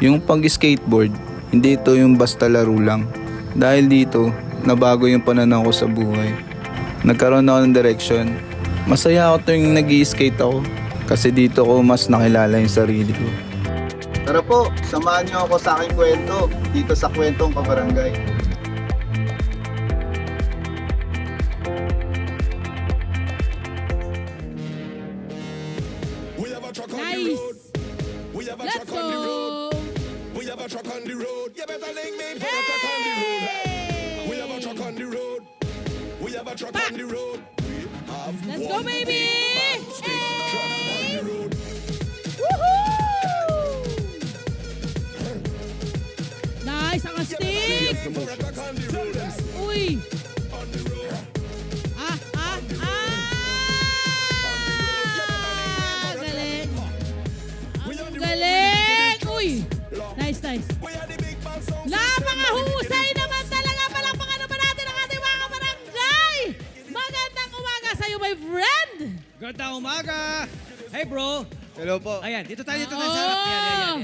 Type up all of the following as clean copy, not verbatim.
Yung pag-skateboard, hindi ito yung basta laro lang. Dahil dito, nabago yung pananaw ko sa buhay. Nagkaroon ako ng direction. Masaya ako tuwing nag-i-skate ako. Kasi dito ko mas nakilala yung sarili ko. Tara po, samahan niyo ako sa aking kwento dito sa Kwentong Kabarangay. Nice! We have a Let's truck on the road. go! We have a truck on the road. You better link me for a truck on the road. Hey! We have a truck on the road. We have a truck on the road. We have Let's go, one baby! big skate truck on the road. Woohoo! Nice! Ang astig! For a truck on the road. Uy! On the road. Ah! Ah! Ah! Galing! Ang galing! Uy! Nice, nice. We are the big band sound. Napakahusay naman talaga. Palakpakan naman natin ang ating mga kabarangay! Magandang umaga sa'yo, my friend! Gandang umaga! Hey bro! Hello po. Ayan, dito tayo sa harap. Yan.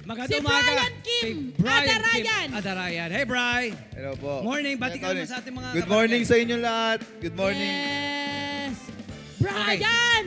Magandang Si umaga. Brian Kim Kay Brian Adarayan. Kim Adarayan. Hey Bri! Hello po. Morning, bati ka naman sa ating mga Good morning sa inyo lahat. Good morning. Yes! Brian!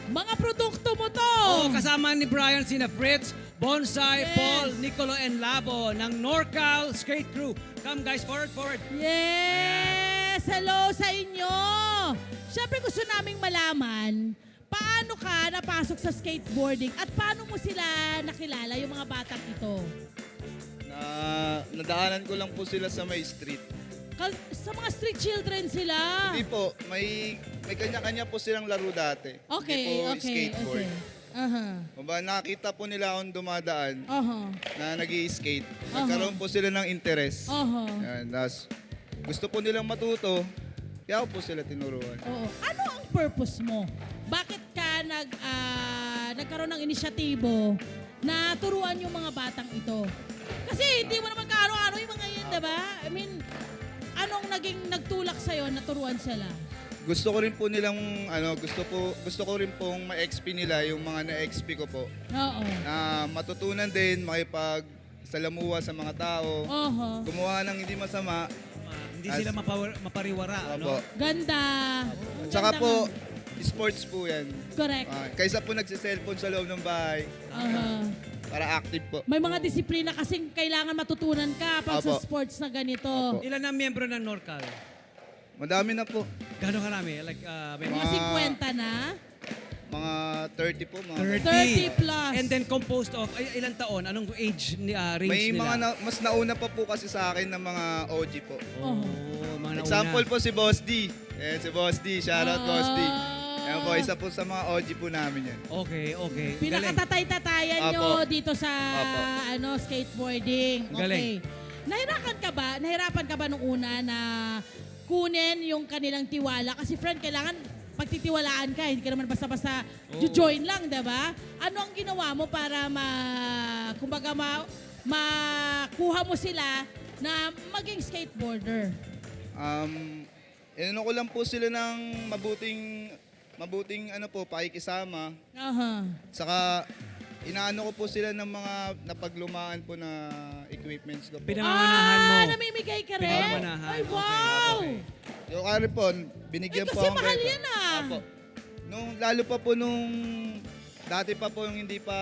Mga produkto mo to! Oo, kasama ni Brian sina Fritz, Bonsai, Yes. Paul, Nicolo, and Labo ng Norcal Skate Crew. Come guys, forward. Yes! Hello sa inyo! Siyempre gusto naming malaman, paano ka napasok sa skateboarding at paano mo sila nakilala, yung mga batang ito? Nadaanan ko lang po sila sa may street. Sa mga street children sila. Hindi po, may kanya-kanya po silang laro dati. Okay, Hindi po okay, skateboard. okay. Aha. Kumbaga, nakita po nila akong dumadaan Aha. na nag-i-skate. Nagkaroon po sila ng interest. Aha. Yan, tas gusto po nilang matuto, kaya ako po sila tinuruan. Oo. Ano ang purpose mo? Bakit ka nagkaroon ng inisyatibo na turuan yung mga batang ito? Kasi hindi mo naman kaano-ano yung mga yun, diba? I mean, anong naging nagtulak sa'yo na turuan sila? Gusto ko rin po nilang, gusto ko rin pong ma-XP nila yung mga na-XP ko po. Oo. Na matutunan din, salamuha sa mga tao, Oho. gumawa ng hindi masama. Hindi sila mapariwara. Opo. Ano? Ganda. At saka Ganda po, nga. sports po yan. Correct. Kaysa po nagsiselfone sa loob ng bahay, Aha. para active po. May mga disiplina kasing kailangan matutunan ka pag sa Opo. sports na ganito. Opo. Ilan ang miyembro ng Norcal? Madami na po. Gano'ng karami? Like, may Mga 50 na. Mga 30 po. Mga 30 plus. And then composed of, ilang taon? Anong age range May nila? mga mas nauna pa po kasi sa akin ng mga OG po. Oh, mga Example nauna. po si Boss D. Si Boss D. Shoutout Boss D. Ah. Yan po, isa po sa mga OG po namin yan. Okay. Galing. Pinakatatay-tatayan Apo. nyo dito sa Apo. skateboarding. Galing. Okay. Nahirapan ka ba nung una na kunin yung kanilang tiwala? Kasi friend, kailangan pagtitiwalaan ka. Hindi ka naman basta-basta join lang, diba? Ano ang ginawa mo para makuha mo sila na maging skateboarder? Inano ko lang po sila ng mabuting pakikisama. Aha. Saka inaano ko po sila ng mga napaglumaan po na equipments ko po. Pinamamanahan mo. Namimigay ka rin? Pinamamanahan. Ay, wow! Yung kari po, binigyan Kasi po akong mahal ganito. yan ah. Apo. Lalo pa po dati pa po yung hindi pa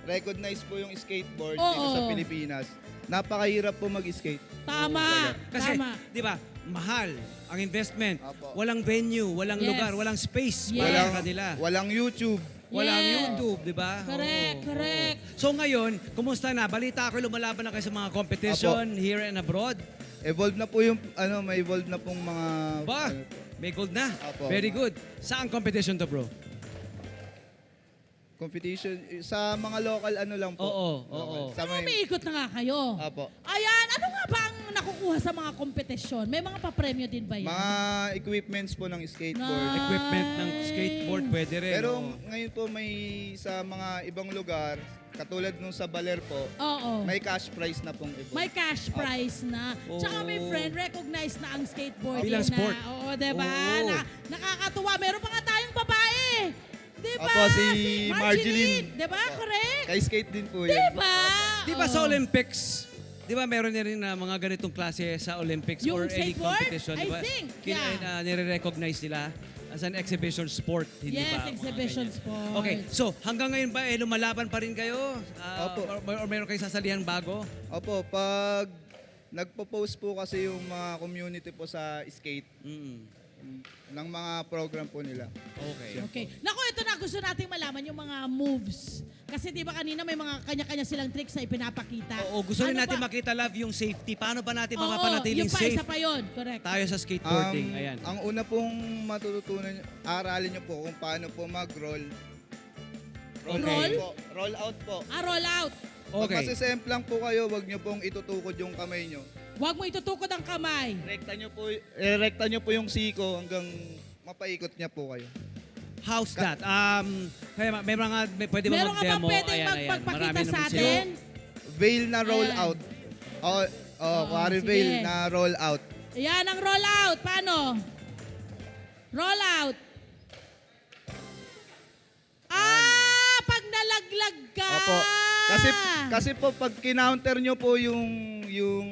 recognized po yung skateboard dito Oo. sa Pilipinas. Napakahirap po mag-skate. Tama. Kasi, Tama. di ba, mahal ang investment. Apo. Walang venue, walang Yes. lugar, walang space Yes. para sa kanila. Walang YouTube. Walang Yes. YouTube, di ba? Correct, Oo, correct. oo. So ngayon, kumusta na? Balita ko lumalaban na kayo sa mga competition here and abroad. Evolve na po yung, may evolve na pong mga... Ba? May gold na. Apo. Very good. Saan competition to, bro? competition. Sa mga local lang po. Oo. Local. Sa may... Umiikot na nga kayo. Apo. Ayan, ano nga ba ang nakukuha sa mga kompetisyon? May mga papremyo din ba yan? Mga equipments po ng skateboard. Na- Equipment ng skateboard, pwede rin. Pero oo. ngayon po may sa mga ibang lugar, katulad nung sa Baler po, Oo. may cash prize na pong evolve. May cash prize na. Tsaka may Oo. friend, recognize na ang skateboarding Bilang sport. na. Oo, diba? Oo. Na, nakakatuwa. Meron pa nga tayong babae. Diba? Opo, si Marjeline. Diba? Correct. Ka-skate din po yun. Diba? Di ba sa Oo. Olympics, di ba meron na rin na mga ganitong klase sa Olympics Yung or any skateboard? competition, di I ba? think, yeah. Nire-recognize nila as an exhibition sport, hindi Yes, ba? Mga exhibition ganyan. sport. Okay, so hanggang ngayon ba lumalaban pa rin kayo? Opo. Or meron kayong sasalihan bago? Opo, pag nagpo-post po kasi yung mga community po sa skate ng mga program po nila. Okay. Okay. Naku, ito na gusto nating malaman yung mga moves. Kasi di ba kanina may mga kanya-kanya silang tricks na ipinapakita. Oo, gusto rin Ano natin ba? makita love yung safety. Paano ba natin Oo, mapapanatiling yung pa, safe isa pa yun. Correct. tayo sa skateboarding? Ayan. Ang una pong matututunan, aralin nyo po kung paano po mag-roll. Roll? Po. Roll out po. Roll out. Pag Okay. masisemp lang po kayo, wag nyo pong itutukod yung kamay nyo. Huwag mo itutukod ang kamay. Rekta nyo po yung siko hanggang mapaikot niya po kayo. How's that? Kaya pwede ba Meron ka bang mag-demo? pwedeng magpagpakita sa atin? Veil na roll Ayan. out. Kuwari sige. veil na roll out. Ayan ang roll out. Paano? Roll out. Pag nalaglag ka. Opo. Kasi po pag kinounter nyo po yung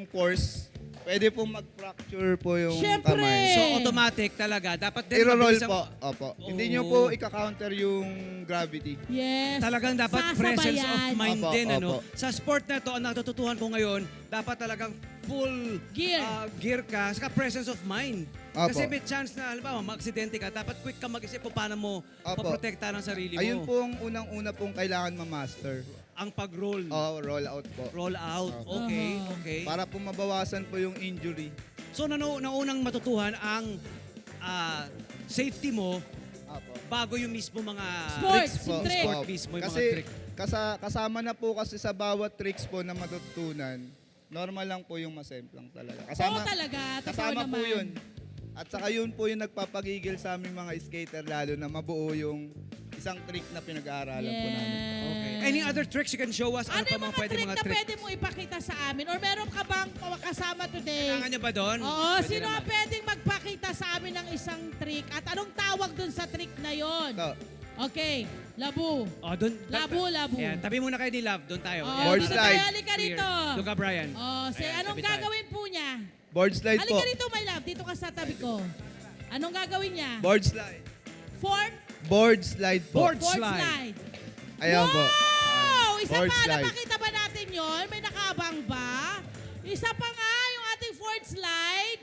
force, pwede po mag-fracture po yung Syempre. kamay. So automatic talaga. Dapat din I-roll mabilis ang- po. Opo. Hindi nyo po ika-counter yung gravity. Yes. Talagang dapat presence of Sasabayan. mind Opo, din. Ano? opo. Sa sport na to, ang natututuhan ko ngayon, dapat talagang full Gear. gear ka, saka presence of mind. Opo. Kasi may chance na, halimbawa, ma-aksidente ka, dapat quick ka mag-isip kung paano mo Opo. maprotekta ng sarili mo. Ayun po ang unang-una pong kailangan ma-master. Ang pag-roll. Roll out po. Roll out. Opo. Okay, Aha. okay. Para po mabawasan po yung injury. So, naunang matutuhan ang safety mo Opo. bago yung mismo mga Sports, tricks yung trick. sport mismo, yung Kasi mga trick. kasama na po kasi sa bawat tricks po na matutunan, normal lang po yung masemplang talaga. Oo talaga. Totoo Kasama naman. po yun. At saka yun po yung nagpapagigil sa aming mga skater lalo na mabuo yung isang trick na pinag-aaralan po namin. Okay. Any other tricks you can show us? Ano pa yung mga trick na pwede mo ipakita sa amin? Or meron ka bang kasama today? Kailangan niya ba doon? Oo, Pwede sino naman. ang pwedeng magpakita sa amin ng isang trick? At anong tawag dun sa trick na yon? Ito, Okay, labu. Oh, doon. Labu. Ayan, tabi muna kayo ni Love. Doon tayo. Oh, Ayan. Board dito slide. tayo, halika Clear. rito. Doon ka, Brian. Oh, Ayan, anong tabi tayo. gagawin po niya? board slide po. Halika rito, my love. Dito ka sa tabi ko. Anong gagawin niya? Board slide. Fourth Board slide po. Board board slide. slide. Ayan po. Wow! Isa Board pa, slide. napakita ba natin yon? May nakaabang ba? Isa pa nga, yung ating fourth slide.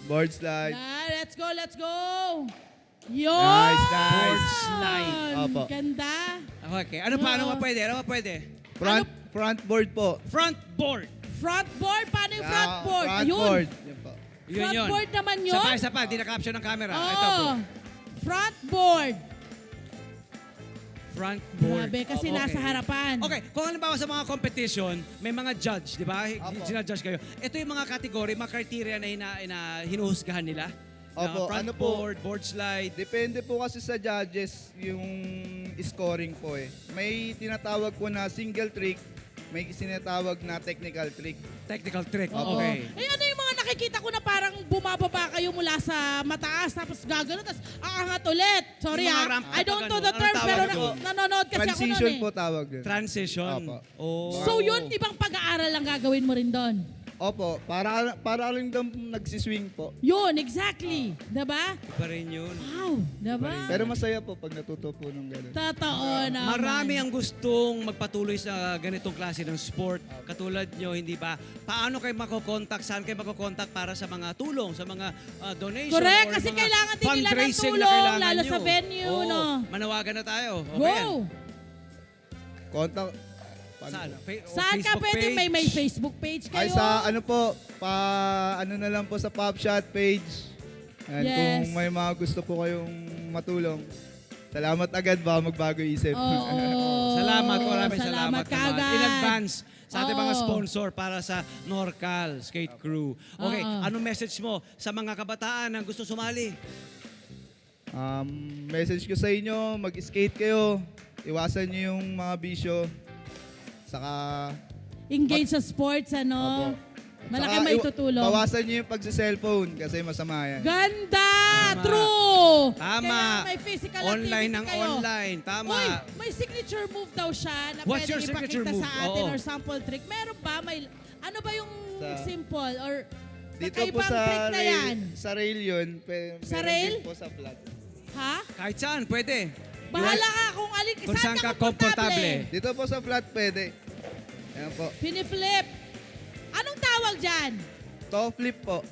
Board slide. Let's go, let's go. Yun! Nice, nice. Board slide. Opo. Ganda. Okay. Ano pa? Ano pa pwede? Ano pa pwede? Front board po. Front board. Front board? Paano yung front board? Front Yun. board. Yun po. Yun, Front yun. board naman yun? Isa pa. Di na-caption ng camera. Ito po. Oh, front board. Front board. Grabe, kasi Okay. nasa harapan. Okay, kung halimbawa sa mga competition, may mga judge, di ba? Opo. Sinajudge kayo. Ito yung mga category, mga criteria na hinuhusgahan nila. Opo, Front ano po? board, board slide. Depende po kasi sa judges yung scoring po eh. May tinatawag po na single trick, may sinatawag na technical trick. Technical trick. Oo. Okay. Eh ano yung mga nakikita ko na parang bumababa kayo mula sa mataas tapos gagano tapos aangat ulit. Sorry Yung mga ha. ramp I don't up, know the ano terms tawag pero doon? nanonood kasi ako Transition noon po eh. tawag din. Transition. Opo. Oh. So yun, ibang pag-aaral lang gagawin mo rin doon. Opo, para rin daw nagsiswing po. Yun, exactly. Diba? Iba rin yun. Wow, diba? Pero masaya po pag natuto po ng gano'n. Totoo naman. Marami ang gustong magpatuloy sa ganitong klase ng sport. Katulad nyo, hindi ba? Paano kayo makokontak? Saan kayo makokontak para sa mga tulong, sa mga donation? Correct, or kasi mga kailangan din nila ng fundraising na tulong, kailangan lalo nyo? sa venue, Oo, no? Manawagan na tayo. Okay Go! yan. Contact. Saan? Saan ka Facebook pwede? page? May Facebook page kayo? Ay sa ano po, ano na lang po sa Pop Shot page. And Yes. kung may mga gusto po kayong matulong, salamat agad ba magbago isip. Oo. Salamat, maraming salamat naman. kaagad. In advance sa ating mga Oo. sponsor para sa Norcal Skate Crew. Okay, Oo. anong message mo sa mga kabataan na gusto sumali? Message ko sa inyo, mag-skate kayo. Iwasan niyo yung mga bisyo. Saka Engage sa sports, ano? Opo. Malaki Saka may tutulong. Bawasan niyo yung pagsa-cellphone kasi masama yan. Ganda! true. Tama. Kailangan may physical Online activity ng kayo. online. Tama. Uy, may signature move daw siya na What's pwedeng your signature ipakita move? sa atin Oo. or sample trick. Meron ba? Ano ba yung simple or Dito po kakaibang sa trick na yan? rail yun. Sa meron rail? din po sa flat. Ha? Kahit saan, pwede. Bahala ka kung alin. Kung saan ka komportable. Dito po sa flat pwede. Ayan po. Piniflip. Anong tawag dyan? Toe flip po.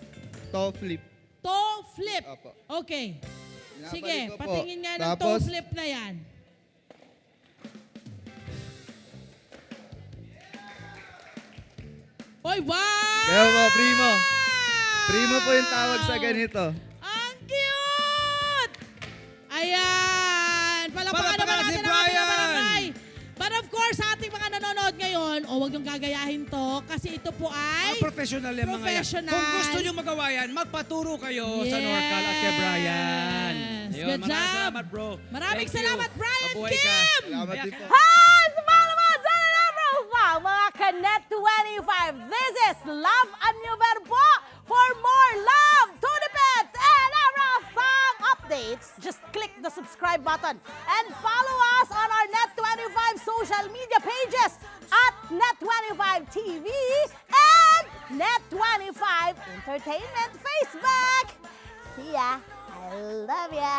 Toe flip. Toe flip. Opo. Okay. Binabalik Sige, ko po. patingin nga ng toe Tapos, flip na yan. Oy, wow! Kaya po, primo. Primo po yung tawag sa ganito. Ang cute! Ayan! Palakpakan naman Palakpakan si natin ang ating Brian! barangay. But of course, sa ating mga nanonood ngayon, huwag niyong gagayahin to kasi ito po ay... Professional yung mga yan. Professional. Kung gusto nyo magawa yan, magpaturo kayo sa Yes. Norcal at kay Brian. Good Maraming job. salamat, bro. Maraming Thank you. salamat, Brian Mabuhay ka. Kim! Salamat Ayan. din po. Hi! Sumalamang sa Profile, mga Kanet 25. This is Love and New Verbo. For more love, to the pet, and everything updates, just click the subscribe button and follow us on our Net25 social media pages at Net25 TV and Net25 Entertainment Facebook. See ya. I love ya.